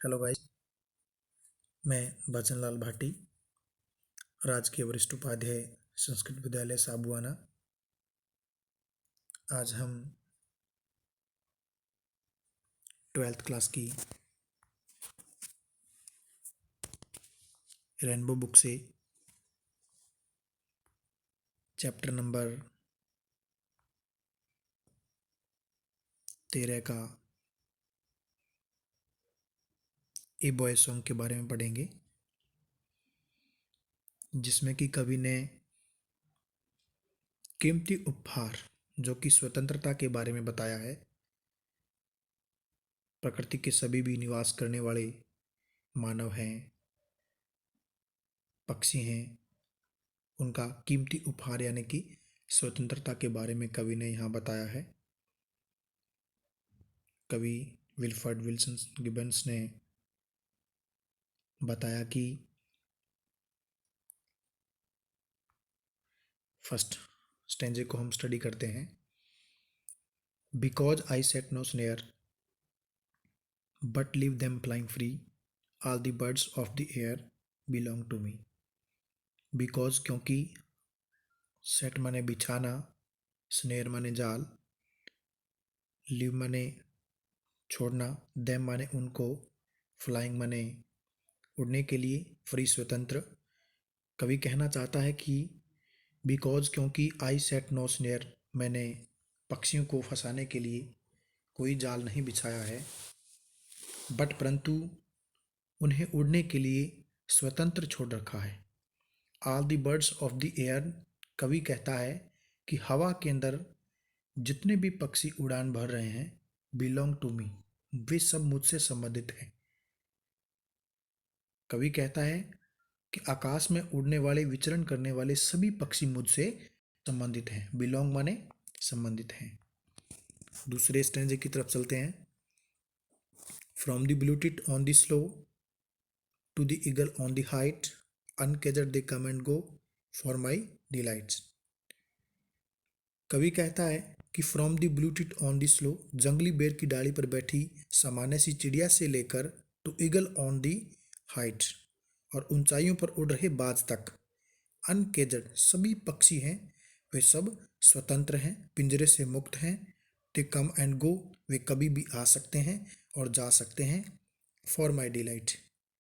Hello guys, मैं भजन लाल भाटी, राजकीय वरिष्ठ उपाध्याय संस्कृत विद्यालय साबुआना। आज हम 12th क्लास की रेनबो बुक से चैप्टर नंबर 13 का ए बॉय सॉन्ग के बारे में पढ़ेंगे, जिसमें कि कवि ने कीमती उपहार जो कि स्वतंत्रता के बारे में बताया है। प्रकृति के सभी भी निवास करने वाले मानव हैं, पक्षी हैं, उनका कीमती उपहार यानी कि स्वतंत्रता के बारे में कवि ने यहाँ बताया है। कवि विल्फर्ड विल्सन गिबन्स ने बताया कि फर्स्ट स्टेंजे को हम स्टडी करते हैं। Because I set no snare but leave them flying free, all the birds of the air belong to me. Because क्योंकि, सेट माने बिछाना, स्नेयर माने जाल, लीव माने छोड़ना, देम माने उनको, फ्लाइंग माने उड़ने के लिए, फ्री स्वतंत्र। कवि कहना चाहता है कि बिकॉज क्योंकि आई सेट नो स्नेयर, मैंने पक्षियों को फंसाने के लिए कोई जाल नहीं बिछाया है, बट परंतु उन्हें उड़ने के लिए स्वतंत्र छोड़ रखा है। All the birds of the air, कवि कहता है कि हवा के अंदर जितने भी पक्षी उड़ान भर रहे हैं, बिलोंग टू मी, वे सब मुझसे संबंधित हैं। कवि कहता है कि आकाश में उड़ने वाले, विचरण करने वाले सभी पक्षी मुझसे संबंधित हैं। बिलोंग माने संबंधित हैं। दूसरे स्टैंजे की तरफ चलते हैं। From the blue tit on the sloe to the eagle on the height, uncaged they come and go for my delights. कवि कहता है कि from the blue tit on the sloe, जंगली बेर की डाली पर बैठी सामान्य सी चिड़िया से लेकर to eagle on the height, और ऊंचाइयों पर उड़ रहे बाज तक, अनकेजड सभी पक्षी हैं, वे सब स्वतंत्र हैं, पिंजरे से मुक्त हैं। दे कम एंड गो, वे कभी भी आ सकते हैं और जा सकते हैं। फॉर माई डिलाइट,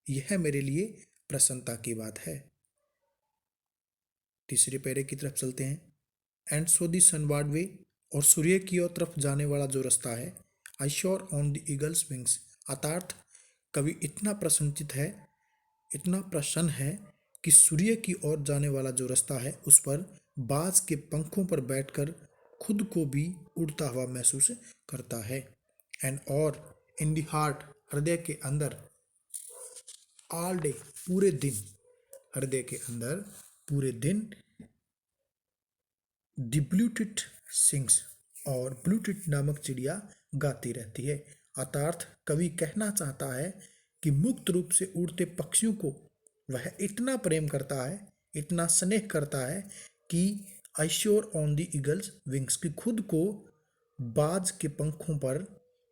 यह मेरे लिए प्रसन्नता की बात है। तीसरे पैरे की तरफ चलते हैं। एंड सो दी सनवार्ड वे, और सूर्य की ओर तरफ जाने वाला जो रास्ता है, I sure on the eagles wings, अर्थात कवि इतना प्रसन्नचित है, इतना प्रसन्न है कि सूर्य की ओर जाने वाला जो रास्ता है उस पर बाज के पंखों पर बैठकर खुद को भी उड़ता हुआ महसूस करता है। एंड और इन दी हार्ट, हृदय के अंदर, ऑल डे पूरे दिन, हृदय के अंदर पूरे दिन, द ब्लूटिट सिंग्स, और ब्लूटिट नामक चिड़िया गाती रहती है। अर्थात कवि कहना चाहता है कि मुक्त रूप से उड़ते पक्षियों को वह इतना प्रेम करता है, इतना स्नेह करता है कि I sure on the eagles wings, की खुद को बाज के पंखों पर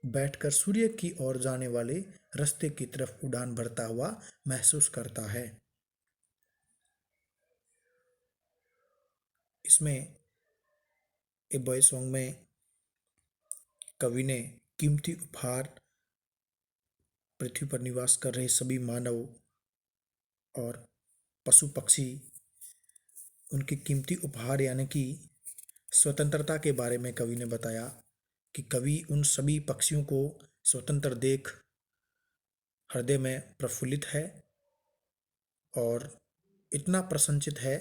बैठकर सूर्य की ओर जाने वाले रास्ते की तरफ उड़ान भरता हुआ महसूस करता है। इसमें ए बॉय सॉन्ग में कवि ने कीमती उपहार, पृथ्वी पर निवास कर रहे सभी मानव और पशु पक्षी, उनके कीमती उपहार यानी कि स्वतंत्रता के बारे में कवि ने बताया कि कवि उन सभी पक्षियों को स्वतंत्र देख हृदय में प्रफुल्लित है और इतना प्रसन्नचित है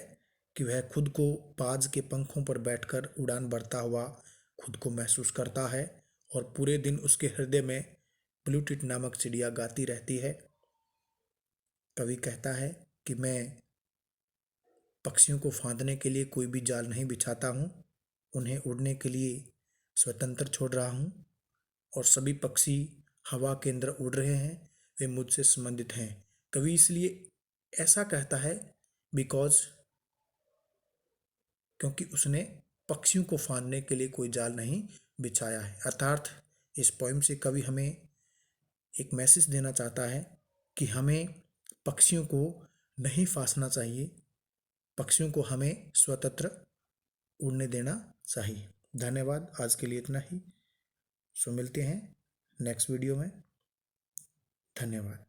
कि वह खुद को बाज के पंखों पर बैठकर उड़ान भरता हुआ खुद को महसूस करता है, और पूरे दिन उसके हृदय में ब्लूटिट नामक चिड़िया गाती रहती है। कवि कहता है कि मैं पक्षियों को फांदने के लिए कोई भी जाल नहीं बिछाता हूँ, उन्हें उड़ने के लिए स्वतंत्र छोड़ रहा हूँ, और सभी पक्षी हवा के अंदर उड़ रहे हैं, वे मुझसे संबंधित हैं। कवि इसलिए ऐसा कहता है बिकॉज, क्योंकि उसने पक्षियों को फांदने के लिए कोई जाल नहीं बिछाया है। अर्थात इस पोइम से कवि हमें एक मैसेज देना चाहता है कि हमें पक्षियों को नहीं फांसना चाहिए, पक्षियों को हमें स्वतंत्र उड़ने देना चाहिए। धन्यवाद, आज के लिए इतना ही। मिलते हैं नेक्स्ट वीडियो में। धन्यवाद।